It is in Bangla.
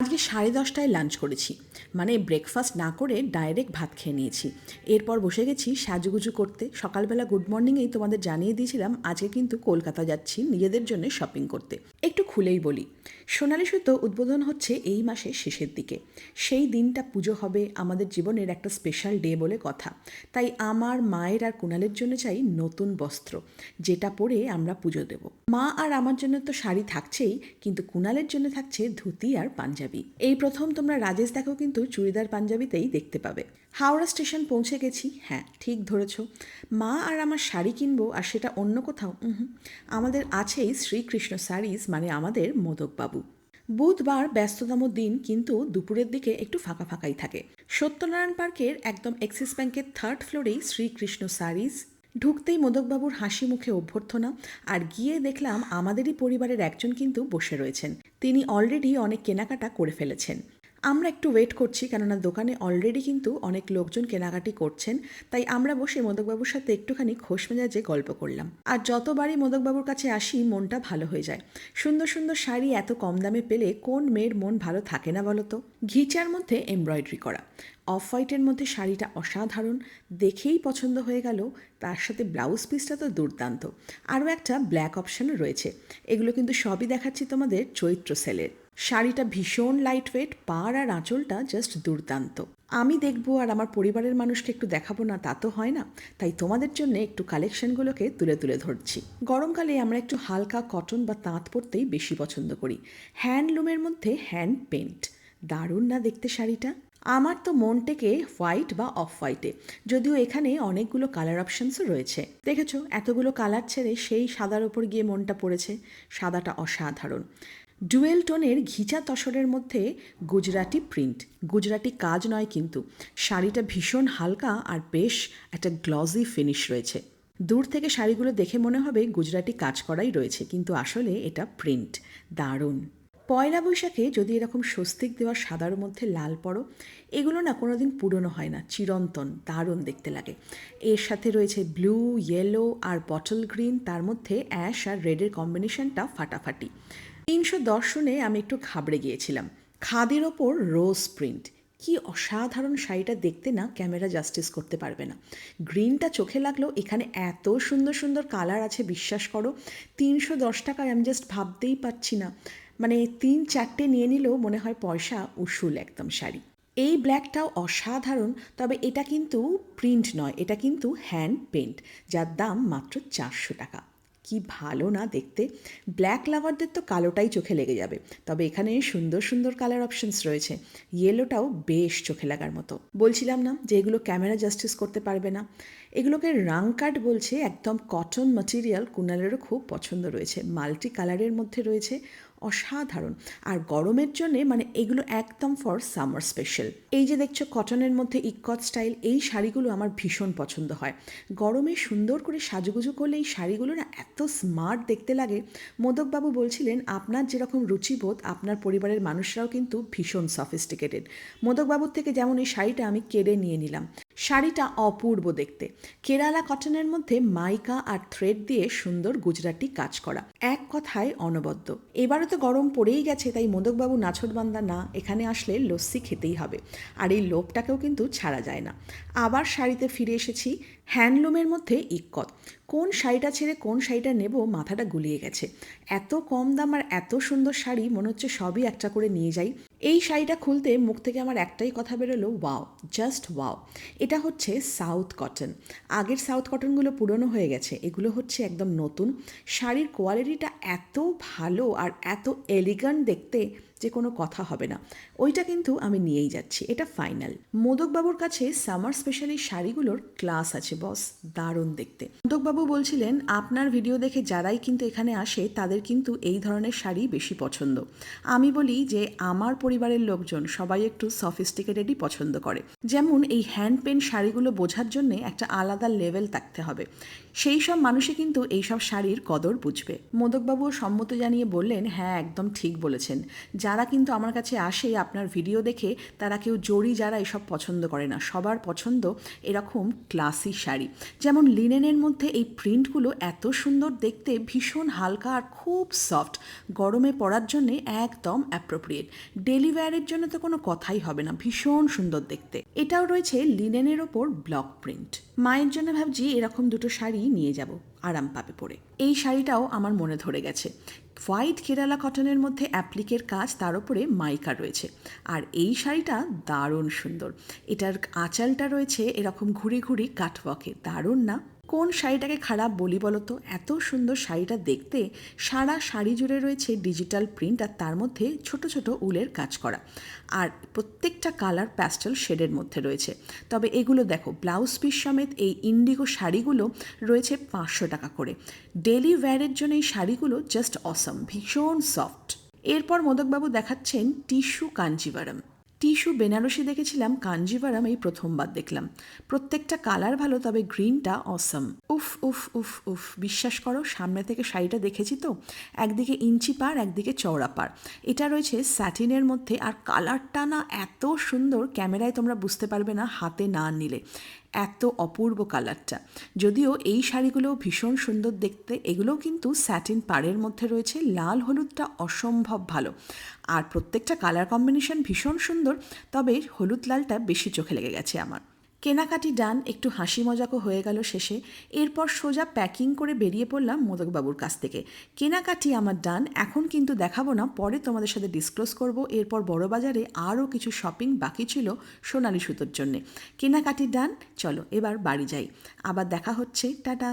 আজকে 10:30টায় লাঞ্চ করেছি, মানে ব্রেকফাস্ট না করে ডাইরেক্ট ভাত খেয়ে নিয়েছি। এরপর বসে গেছি সাজুগুজু করতে। সকালবেলা গুড মর্নিংয়েই তোমাদের জানিয়ে দিয়েছিলাম আজকে কিন্তু কলকাতা যাচ্ছি নিজেদের জন্য শপিং করতে। একটু খুলেই বলি, সোনালী সুতো উদ্বোধন হচ্ছে এই মাসের শেষের দিকে। সেই দিনটা পুজো হবে, আমাদের জীবনের একটা স্পেশাল ডে বলে কথা। তাই আমার মায়ের আর কুণালের জন্য চাই নতুন বস্ত্র, যেটা পরে আমরা পুজো দেব। মা আর আমার জন্য তো শাড়ি থাকছেই, কিন্তু কুণালের জন্য থাকছে ধুতি আর পাঞ্জাবি। এই প্রথম তোমরা রাজেশ দেখো কিন্তু চুড়িদার পাঞ্জাবিতেই দেখতে পাবে। হাওড়া স্টেশন পৌঁছে গেছি, হ্যাঁ ঠিক ধরেছ। মা আর আমার শাড়ি কিনবো, আর সেটা অন্য কোথাও আমাদের আছেই শ্রীকৃষ্ণ শাড়িজ, মানে আমাদের মোদকবাবু। বুধবার ব্যস্ততম দিন, কিন্তু দুপুরের দিকে একটু ফাঁকা ফাঁকাই থাকে। সত্যনারায়ণ পার্কের একদম এক্সিস ব্যাংকের 3rd ফ্লোরেই শ্রীকৃষ্ণ শাড়িজ। ঢুকতেই মোদকবাবুর হাসি মুখে অভ্যর্থনা, আর গিয়ে দেখলাম আমাদেরই পরিবারের একজন কিন্তু বসে রয়েছেন। তিনি অলরেডি অনেক কেনাকাটা করে ফেলেছেন। আমরা একটু ওয়েট করছি, কেননা দোকানে অলরেডি কিন্তু অনেক লোকজন কেনাকাটি করছেন। তাই আমরা বসে মোদকবাবুর সাথে একটুখানি খোশ মেজাজে গল্প করলাম। আর যতবারই মোদকবাবুর কাছে আসি মনটা ভালো হয়ে যায়। সুন্দর সুন্দর শাড়ি এত কম দামে পেলে কোন মেয়ের মন ভালো থাকে না বলো তো। ঘিচার মধ্যে এমব্রয়ডারি করা, অফ হোয়াইটের মধ্যে শাড়িটা অসাধারণ, দেখেই পছন্দ হয়ে গেল। তার সাথে ব্লাউজ পিসটা তো দুর্দান্ত। আরও একটা ব্ল্যাক অপশানও রয়েছে। এগুলো কিন্তু সবই দেখাচ্ছি তোমাদের চৈত্র সেলের। শাড়িটা ভীষণ লাইট ওয়েট, পাড় আর আঁচলটা জাস্ট দুর্দান্ত। আমি দেখবো আর আমার পরিবারের মানুষকে একটু দেখাবো না, তা তো হয় না। তাই তোমাদের জন্য একটু কালেকশনগুলোকে তুলে তুলে ধরছি। গরমকালে আমরা একটু হালকা কটন বা তাঁত পরতেই বেশি পছন্দ করি। হ্যান্ডলুমের মধ্যে হ্যান্ড পেন্ট, দারুণ না দেখতে শাড়িটা? আমার তো মন টেকে হোয়াইট বা অফ হোয়াইটে, যদিও এখানে অনেকগুলো কালার অপশানসও রয়েছে। দেখেছো, এতগুলো কালার ছেড়ে সেই সাদার ওপর গিয়ে মনটা পড়েছে। সাদাটা অসাধারণ। ডুয়েল টোনের ঘিচা তসরের মধ্যে গুজরাটি প্রিন্ট, গুজরাটি কাজ নয় কিন্তু। শাড়িটা ভীষণ হালকা আর বেশ একটা গ্লজি ফিনিশ রয়েছে। দূর থেকে শাড়িগুলো দেখে মনে হবে গুজরাটি কাজ করাই রয়েছে, কিন্তু আসলে এটা প্রিন্ট। দারুণ। পয়লা বৈশাখে যদি এরকম স্বস্তিক দেওয়া সাদার মধ্যে লাল পরো, এগুলো না কোনোদিন পুরনো হয় না, চিরন্তন, দারুণ দেখতে লাগে। এর সাথে রয়েছে ব্লু, ইয়েলো আর বটল গ্রিন, তার মধ্যে অ্যাশ আর রেডের কম্বিনেশনটা ফাটাফাটি। 310 শুনে আমি একটু ঘাবড়ে গিয়েছিলাম। খাদির ওপর রোজ প্রিন্ট, কি অসাধারণ শাড়িটা দেখতে, না ক্যামেরা জাস্টিস করতে পারবে না। গ্রিনটা চোখে লাগলো, এখানে এত সুন্দর সুন্দর কালার আছে বিশ্বাস করো। 310 টাকায় আমি জাস্ট ভাবতেই পারছি না। মানে 3-4টে নিয়ে নিলেও মনে হয় পয়সা উসুল একদম শাড়ি। এই ব্ল্যাকটাও অসাধারণ, তবে এটা কিন্তু প্রিন্ট নয়, এটা কিন্তু হ্যান্ড পেন্ট, যার দাম মাত্র 400 টাকা। কি ভালো না দেখতে। ব্ল্যাক লাভারদের তো কালোটাই চোখে লেগে যাবে, তবে এখানে সুন্দর সুন্দর কালার অপশনস রয়েছে। ইয়েলোটাও বেশ চোখে লাগার মতো। বলছিলাম না যে এগুলো ক্যামেরা জাস্টিস করতে পারবে না। এগুলোকে রাং কাট বলছে, একদম কটন ম্যাটেরিয়াল। কুনালেরও খুব পছন্দ রয়েছে, মাল্টি কালারের মধ্যে রয়েছে, অসাধারণ। আর গরমের জন্যে মানে এগুলো একদম ফর সামার স্পেশাল। এই যে দেখছো কটনের মধ্যে ইকট স্টাইল, এই শাড়িগুলো আমার ভীষণ পছন্দ হয়। গরমে সুন্দর করে সাজুগুজু করলে এই শাড়িগুলো না এত স্মার্ট দেখতে লাগে। মোদকবাবু বলছিলেন আপনার যেরকম রুচিবোধ, আপনার পরিবারের মানুষরাও কিন্তু ভীষণ সফিস্টিকেটেড। মোদকবাবুর থেকে যেমন এই শাড়িটা আমি কেড়ে নিয়ে নিলাম। শাড়িটা অপূর্ব দেখতে, কেরালা কটনের মধ্যে মাইকা আর থ্রেড দিয়ে সুন্দর গুজরাটি কাজ করা, এক কথায় অনবদ্য। এবারও তো গরম পড়েই গেছে, তাই মোদকবাবু নাছোড়বান্দা না, এখানে আসলে লস্যি খেতেই হবে। আর এই লোভটাকেও কিন্তু ছাড়া যায় না। আবার শাড়িতে ফিরে এসেছি, হ্যান্ডলুমের মধ্যে ইক্কত। কোন শাড়িটা ছেড়ে কোন শাড়িটা নেব মাথাটা গুলিয়ে গেছে। এত কম দাম আর এত সুন্দর শাড়ি, মনে হচ্ছে সবই একটা করে নিয়ে যাই। এই শাড়িটা খুলতে মুখ থেকে আমার একটাই কথা বেরোলো, ওয়াও, জাস্ট ওয়াও। এটা হচ্ছে সাউথ কটন। আগের সাউথ কটনগুলো পুরনো হয়ে গেছে, এগুলো হচ্ছে একদম নতুন। শাড়ির কোয়ালিটিটা এত ভালো আর এত এলিগ্যান্ট দেখতে যে কোনো কথা হবে না। ওইটা কিন্তু আমি নিয়েই যাচ্ছি, এটা ফাইনাল। মোদকবাবুর কাছে সামার স্পেশাল এই শাড়িগুলোর ক্লাস আছে বস, দারুণ দেখতে। মোদকবাবু বলছিলেন আপনার ভিডিও দেখে যারাই কিন্তু এখানে আসে তাদের কিন্তু এই ধরনের শাড়ি বেশি পছন্দ। আমি বলি যে আমার পরিবারের লোকজন সবাই একটু সফিস্টিকেটেডই পছন্দ করে। যেমন এই হ্যান্ড পেন শাড়িগুলো বোঝার জন্য একটা আলাদা লেভেল থাকতে হবে, সেই সব মানুষই কিন্তু এইসব শাড়ির কদর বুঝবে। মোদকবাবুও সম্মত জানিয়ে বললেন হ্যাঁ একদম ঠিক বলেছেন, যারা কিন্তু আমার কাছে আসে আপনার ভিডিও দেখে তারা কেউ জরি যারা এসব পছন্দ করে না, সবার পছন্দ এরকম ক্লাসি শাড়ি। যেমন লিনেনের মধ্যে এই প্রিন্টগুলো এত সুন্দর দেখতে, ভীষণ হালকা আর খুব সফট, গরমে পরার জন্যে একদম অ্যাপ্রোপ্রিয়েট। ডেলি ওয়্যারের জন্য তো কোনো কথাই হবে না, ভীষণ সুন্দর দেখতে। এটাও রয়েছে লিনেনের ওপর ব্লক প্রিন্ট। মায়ের জন্য ভাবছি এরকম দুটো শাড়ি নিয়ে যাব, আরাম পাবে পরে। এই শাড়িটাও আমার মনে ধরে গেছে, হোয়াইট কেরালা কটনের মধ্যে অ্যাপ্লিকের কাজ, তার উপরে মাইকা রয়েছে। আর এই শাড়িটা দারুণ সুন্দর, এটার আঁচলটা রয়েছে এরকম ঘুরি ঘুরি কাটওয়ার্কে, দারুণ না? কোন শাড়িটাকে খারাপ বলি বলো তো? এত সুন্দর শাড়িটা দেখতে, সারা শাড়ি জুড়ে রয়েছে ডিজিটাল প্রিন্ট আর তার মধ্যে ছোট ছোট উলের কাজ করা, আর প্রত্যেকটা কালার প্যাস্টেল শেডের মধ্যে রয়েছে। তবে এগুলো দেখো, ব্লাউজ পিস সমেত এই ইন্ডিগো শাড়িগুলো রয়েছে 500 টাকা করে। ডেলি ওয়্যারের জন্য এই শাড়িগুলো জাস্ট অসম, ভীষণ সফট। এরপর মোদকবাবু দেখাচ্ছেন টিস্যু কাঞ্জিভারম। টিস্যু বেনারসি দেখেছিলাম, কাঞ্জিভারম এই প্রথমবার দেখলাম। প্রত্যেকটা কালার ভালো, তবে গ্রিনটা অসম। উফ উফ উফ উফ, বিশ্বাস করো সামনে থেকে শাড়িটা দেখেছি তো, একদিকে ইঞ্চি পার একদিকে চওড়া পার। এটা রয়েছে স্যাটিনের মধ্যে, আর কালারটা না এত সুন্দর, ক্যামেরায় তোমরা বুঝতে পারবে না হাতে না নিলে, এত অপূর্ব কালারটা। যদিও এই শাড়িগুলো ভীষণ সুন্দর দেখতে, এগুলোও কিন্তু স্যাটিন পাড়ের মধ্যে রয়েছে, লাল হলুদটা অসম্ভব ভালো, আর প্রত্যেকটা কালার কম্বিনেশন ভীষণ সুন্দর, তবে হলুদ লালটা বেশি চোখে লেগে গেছে আমার। কেনাকাটি ডান, একটু হাসি মজাকও হয়ে গেল শেষে। এরপর সোজা প্যাকিং করে বেরিয়ে পড়লাম মোদকবাবুর কাছ থেকে। কেনাকাটি আমার ডান, এখন কিন্তু দেখাবো না, পরে তোমাদের সাথে ডিসক্লোজ করব। এরপর বড়বাজারে আরও কিছু শপিং বাকি ছিল সোনালী সুতোর জন্যে। কেনাকাটি ডান, চলো এবার বাড়ি যাই, আবার দেখা হচ্ছে, টাটা।